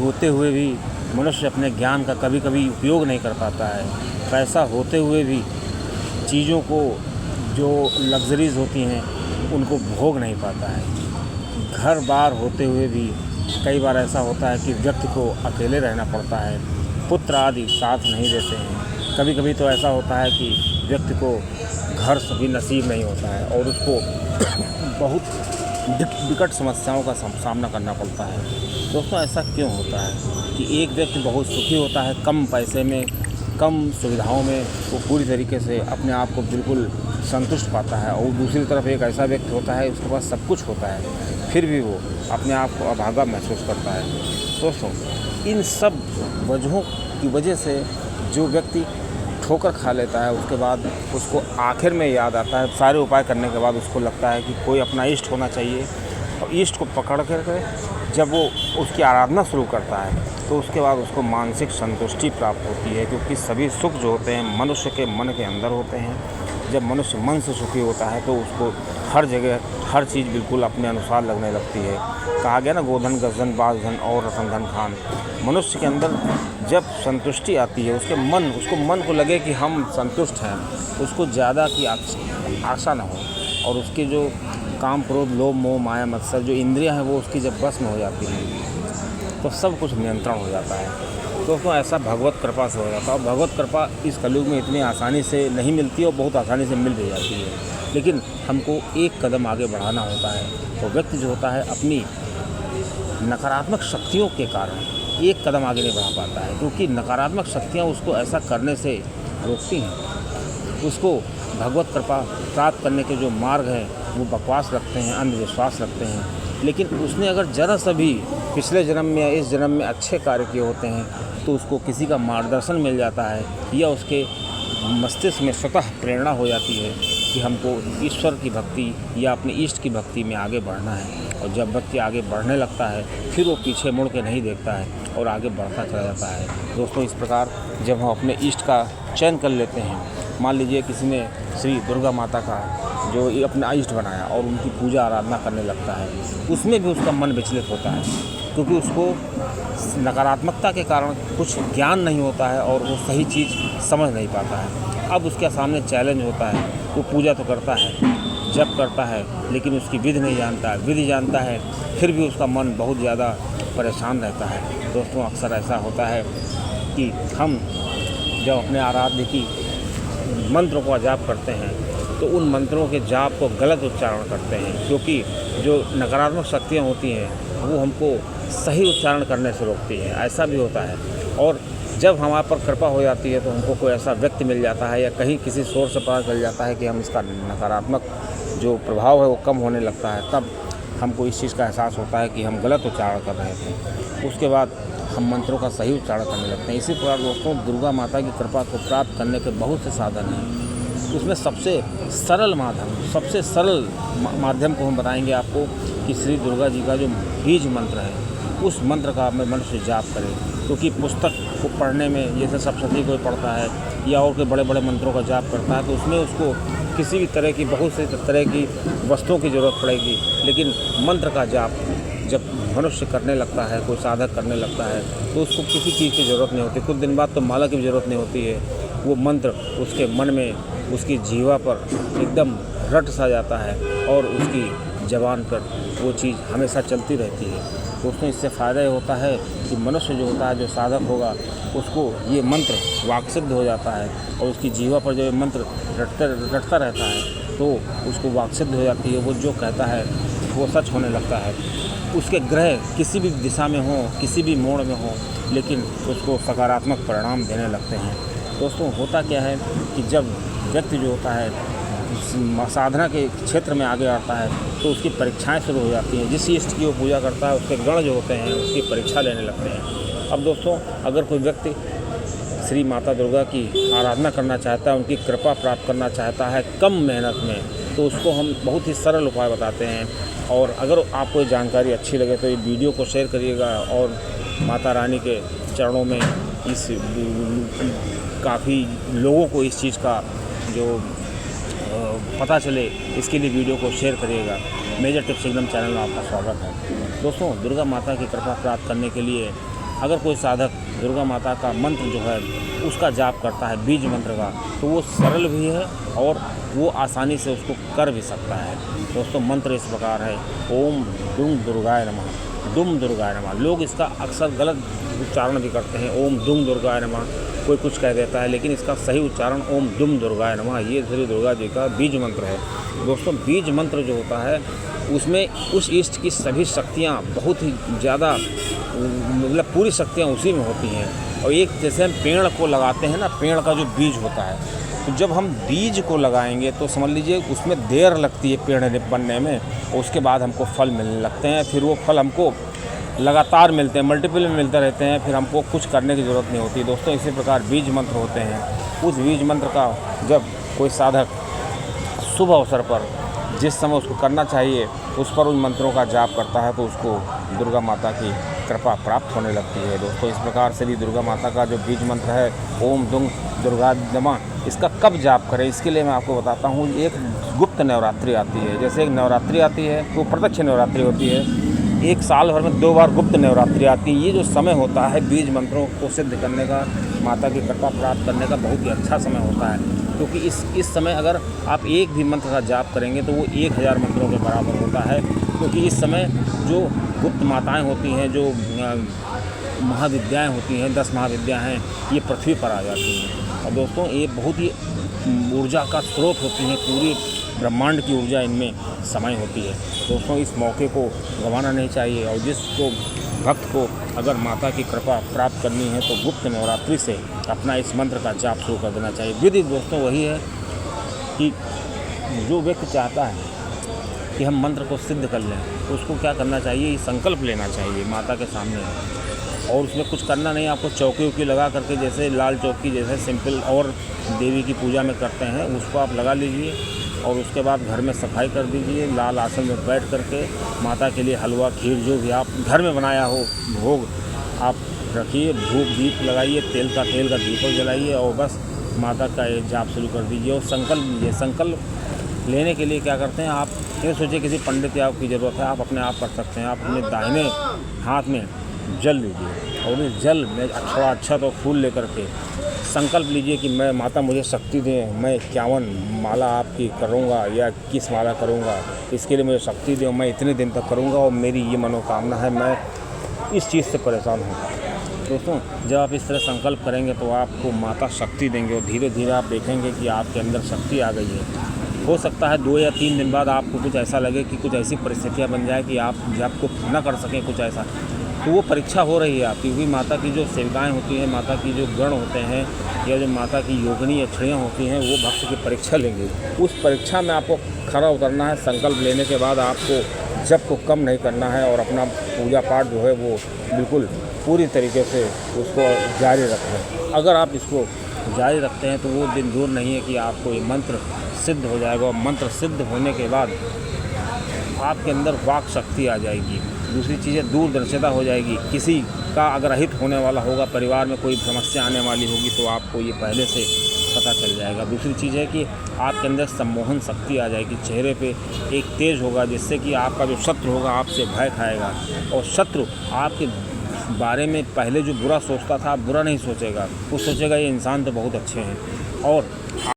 होते हुए भी मनुष्य अपने ज्ञान का कभी कभी उपयोग नहीं कर पाता है। पैसा होते हुए भी चीज़ों को जो लग्जरीज़ होती हैं उनको भोग नहीं पाता है। घर बार होते हुए भी कई बार ऐसा होता है कि व्यक्ति को अकेले रहना पड़ता है, पुत्र आदि साथ नहीं देते हैं। कभी कभी तो ऐसा होता है कि व्यक्ति को घर भी नसीब नहीं होता है और उसको बहुत विकट समस्याओं का सामना करना पड़ता है। दोस्तों, ऐसा क्यों होता है कि एक व्यक्ति बहुत सुखी होता है, कम पैसे में, कम सुविधाओं में वो पूरी तरीके से अपने आप को बिल्कुल संतुष्ट पाता है, और दूसरी तरफ एक ऐसा व्यक्ति होता है उसके पास सब कुछ होता है फिर भी वो अपने आप को अभागा महसूस करता है। दोस्तों, इन सब वजहों की वजह से जो व्यक्ति ठोकर खा लेता है उसके बाद उसको आखिर में याद आता है, सारे उपाय करने के बाद उसको लगता है कि कोई अपना इष्ट होना चाहिए, और इष्ट को पकड़ कर जब वो उसकी आराधना शुरू करता है तो उसके बाद उसको मानसिक संतुष्टि प्राप्त होती है, क्योंकि सभी सुख जो होते हैं मनुष्य के मन के अंदर होते हैं। जब मनुष्य मन से सुखी होता है तो उसको हर जगह हर चीज़ बिल्कुल अपने अनुसार लगने लगती है। कहा गया ना, गोधन गजधन बाजधन और रतन धन खान। मनुष्य के अंदर जब संतुष्टि आती है उसको मन को लगे कि हम संतुष्ट हैं, उसको ज़्यादा की आशा ना हो, और उसके जो काम क्रोध लोभ मोह माया मत्सर जो इंद्रियां हैं वो उसकी जब बस में हो जाती हैं तो सब कुछ नियंत्रण हो जाता है। दोस्तों, ऐसा भगवत कृपा से हो जाता है, और भगवत कृपा इस कलयुग में इतनी आसानी से नहीं मिलती और बहुत आसानी से मिल भी जाती है, लेकिन हमको एक कदम आगे बढ़ाना होता है। तो व्यक्ति जो होता है अपनी नकारात्मक शक्तियों के कारण एक कदम आगे नहीं बढ़ा पाता है, क्योंकि नकारात्मक शक्तियाँ उसको ऐसा करने से रोकती हैं। उसको भगवत कृपा प्राप्त करने के जो मार्ग हैं वो बकवास लगते हैं, अंधविश्वास लगते हैं, लेकिन उसने अगर ज़रा सा भी पिछले जन्म में या इस जन्म में अच्छे कार्य किए होते हैं तो उसको किसी का मार्गदर्शन मिल जाता है, या उसके मस्तिष्क में स्वतः प्रेरणा हो जाती है कि हमको ईश्वर की भक्ति या अपने इष्ट की भक्ति में आगे बढ़ना है। और जब व्यक्ति आगे बढ़ने लगता है फिर वो पीछे मुड़ के नहीं देखता है और आगे बढ़ता चला जाता है। दोस्तों, इस प्रकार जब हम अपने इष्ट का चयन कर लेते हैं, मान लीजिए किसी ने श्री दुर्गा माता का जो अपना इष्ट बनाया और उनकी पूजा आराधना करने लगता है, उसमें भी उसका मन विचलित होता है, क्योंकि उसको नकारात्मकता के कारण कुछ ज्ञान नहीं होता है और वो सही चीज़ समझ नहीं पाता है। अब उसके सामने चैलेंज होता है, वो पूजा तो करता है, जप करता है, लेकिन उसकी विधि नहीं जानता है, विधि जानता है फिर भी उसका मन बहुत ज़्यादा परेशान रहता है। दोस्तों, अक्सर ऐसा होता है कि हम जब अपने आराध्य की मंत्रों को जाप करते हैं तो उन मंत्रों के जाप को गलत उच्चारण करते हैं, क्योंकि जो नकारात्मक शक्तियाँ होती हैं वो हमको सही उच्चारण करने से रोकती हैं। ऐसा भी होता है, और जब हमारे पर कृपा हो जाती है तो हमको कोई ऐसा व्यक्ति मिल जाता है या कहीं किसी सोर्स से पता चल जाता है कि हम इसका नकारात्मक जो प्रभाव है वो कम होने लगता है, तब हमको इस चीज़ का एहसास होता है कि हम गलत उच्चारण कर रहे थे। उसके बाद हम मंत्रों का सही उच्चारण करने लगते हैं। इसी प्रकार दोस्तों, दुर्गा माता की कृपा को प्राप्त करने के बहुत से साधन हैं। उसमें सबसे सरल माध्यम को हम बताएंगे आपको कि श्री दुर्गा जी का जो बीज मंत्र है उस मंत्र का अपने मन से जाप करें, क्योंकि पुस्तक को पढ़ने में जैसे सप्तशती कोई पढ़ता है या और कोई बड़े बड़े मंत्रों का जाप करता है तो उसमें उसको किसी भी तरह की बहुत सी तरह की वस्तुओं की ज़रूरत पड़ेगी, लेकिन मंत्र का जाप जब मनुष्य करने लगता है, कोई साधक करने लगता है तो उसको किसी चीज़ की ज़रूरत नहीं होती। कुछ दिन बाद तो माला की भी ज़रूरत नहीं होती है, वो मंत्र उसके मन में, उसकी जीवा पर एकदम रट सा जाता है और उसकी ज़बान पर वो चीज़ हमेशा चलती रहती है। दोस्तों, इससे फ़ायदा ये होता है कि मनुष्य जो होता है, जो साधक होगा, उसको ये मंत्र वाक्सिद्ध हो जाता है और उसकी जीवा पर जब ये मंत्र रटता रहता है तो उसको वाक्सिद्ध हो जाती है। वो जो कहता है वो सच होने लगता है। उसके ग्रह किसी भी दिशा में हो, किसी भी मोड़ में हो, लेकिन उसको सकारात्मक परिणाम देने लगते हैं। दोस्तों, होता क्या है कि जब व्यक्ति जो होता है साधना के क्षेत्र में आगे आता है तो उसकी परीक्षाएं शुरू हो जाती हैं। जिस इष्ट की वो पूजा करता है उसके गण जो होते हैं उसकी परीक्षा लेने लगते हैं। अब दोस्तों, अगर कोई व्यक्ति श्री माता दुर्गा की आराधना करना चाहता है, उनकी कृपा प्राप्त करना चाहता है कम मेहनत में, तो उसको हम बहुत ही सरल उपाय बताते हैं। और अगर आपको ये जानकारी अच्छी लगे तो ये वीडियो को शेयर करिएगा और माता रानी के चरणों में इस काफ़ी लोगों को इस चीज़ का जो पता चले, इसके लिए वीडियो को शेयर करिएगा। मेजर टिप्स एकदम चैनल में आपका स्वागत है। दोस्तों, दुर्गा माता की कृपा प्राप्त करने के लिए अगर कोई साधक दुर्गा माता का मंत्र जो है उसका जाप करता है, बीज मंत्र का, तो वो सरल भी है और वो आसानी से उसको कर भी सकता है। दोस्तों मंत्र इस प्रकार है, ओम दुम दुर्गाय नमः, दुम दुर्गाय नमः। लोग इसका अक्सर गलत उच्चारण भी करते हैं, ओम दुम दुर्गाय नमः, कोई कुछ कह देता है, लेकिन इसका सही उच्चारण ओम दुम दुर्गाय नमः, ये श्री दुर्गा जी का बीज मंत्र है। दोस्तों बीज मंत्र जो होता है उसमें उस इष्ट की सभी शक्तियाँ बहुत ही ज़्यादा, मतलब पूरी शक्तियाँ उसी में होती हैं। और एक जैसे हम पेड़ को लगाते हैं ना, पेड़ का जो बीज होता है, तो जब हम बीज को लगाएंगे तो समझ लीजिए उसमें देर लगती है पेड़ बनने में, और उसके बाद हमको फल मिलने लगते हैं। फिर वो फल हमको लगातार मिलते हैं, मल्टीपल में मिलते रहते हैं, फिर हमको कुछ करने की ज़रूरत नहीं होती। दोस्तों इसी प्रकार बीज मंत्र होते हैं। उस बीज मंत्र का जब कोई साधक शुभ अवसर पर जिस समय उसको करना चाहिए उस पर उन मंत्रों का जाप करता है तो उसको दुर्गा माता की कृपा प्राप्त होने लगती है। दोस्तों इस प्रकार से भी दुर्गा माता का जो बीज मंत्र है ओम दुम दुर्गा नमः, इसका कब जाप करें इसके लिए मैं आपको बताता हूँ। एक गुप्त नवरात्रि आती है, जैसे एक नवरात्रि आती है तो प्रत्यक्ष नवरात्रि होती है, एक साल भर में 2 बार गुप्त नवरात्रि आती है। ये जो समय होता है बीज मंत्रों को सिद्ध करने का, माता की कृपा प्राप्त करने का बहुत ही अच्छा समय होता है, क्योंकि इस समय अगर आप एक भी मंत्र का जाप करेंगे तो वो 1000 मंत्रों के बराबर होता है। क्योंकि इस समय जो गुप्त माताएं होती हैं, जो महाविद्याएं होती हैं, 10 महाविद्या हैं, ये पृथ्वी पर आ जाती हैं। और दोस्तों ये बहुत ही ऊर्जा का स्रोत होती हैं, पूरी ब्रह्मांड की ऊर्जा इनमें समय होती है। दोस्तों इस मौके को गंवाना नहीं चाहिए, और जिसको भक्त को अगर माता की कृपा प्राप्त करनी है तो गुप्त नवरात्रि से अपना इस मंत्र का जाप शुरू कर देना चाहिए। विधि दोस्तों वही है कि जो व्यक्ति चाहता है कि हम मंत्र को सिद्ध कर लें तो उसको क्या करना चाहिए, संकल्प लेना चाहिए माता के सामने, और उसमें कुछ करना नहीं। आपको चौकी उकी लगा करके, जैसे लाल चौकी जैसे सिंपल और देवी की पूजा में करते हैं, उसको आप लगा लीजिए और उसके बाद घर में सफाई कर दीजिए। लाल आसन में बैठ करके माता के लिए हलवा खीर जो भी आप घर में बनाया हो भोग आप रखिए, धूप दीप लगाइए, तेल का दीपक जलाइए और बस माता का ये जाप शुरू कर दीजिए और संकल्प लीजिए। संकल्प लेने के लिए क्या करते हैं, आप ये सोचिए किसी पंडित या आपकी ज़रूरत है, आप अपने आप कर सकते हैं। आप अपने दाहिने हाथ में जल लीजिए और इस जल में थोड़ा अच्छा तो फूल लेकर के संकल्प लीजिए कि मैं माता मुझे शक्ति दें, मैं 51 माला आपकी करूँगा या 21 माला करूँगा, इसके लिए मुझे शक्ति दें, मैं इतने दिन तक करूँगा और मेरी ये मनोकामना है, मैं इस चीज़ से परेशान हूँ। दोस्तों जब आप इस तरह संकल्प करेंगे तो आपको माता शक्ति देंगे और धीरे धीरे आप देखेंगे कि आपके अंदर शक्ति आ गई है। हो सकता है 2 या 3 दिन बाद आपको कुछ ऐसा लगे कि कुछ ऐसी परिस्थितियाँ बन जाए कि आप आपको न कर सकें कुछ ऐसा, तो वो परीक्षा हो रही है आपकी। क्योंकि माता की जो सेविकाएं होती हैं, माता की जो गण होते हैं या जो माता की योगिनी अक्षरियाँ होती हैं, वो भक्त की परीक्षा लेंगे। उस परीक्षा में आपको खरा उतरना है। संकल्प लेने के बाद आपको जप को कम नहीं करना है और अपना पूजा पाठ जो है वो बिल्कुल पूरी तरीके से उसको जारी रखें। अगर आप इसको जारी रखते हैं तो वो दिन दूर नहीं है कि आपको ये मंत्र सिद्ध हो जाएगा। और मंत्र सिद्ध होने के बाद आपके अंदर वाक शक्ति आ जाएगी। दूसरी चीज़ें दूरदर्शिता हो जाएगी। किसी का अगर अहित होने वाला होगा, परिवार में कोई समस्या आने वाली होगी तो आपको ये पहले से पता चल जाएगा। दूसरी चीज़ है कि आपके अंदर सम्मोहन शक्ति आ जाएगी, चेहरे पे एक तेज होगा जिससे कि आपका जो शत्रु होगा आपसे भय खाएगा और शत्रु आपके बारे में पहले जो बुरा सोचता था बुरा नहीं सोचेगा, वो सोचेगा ये इंसान तो बहुत अच्छे हैं। और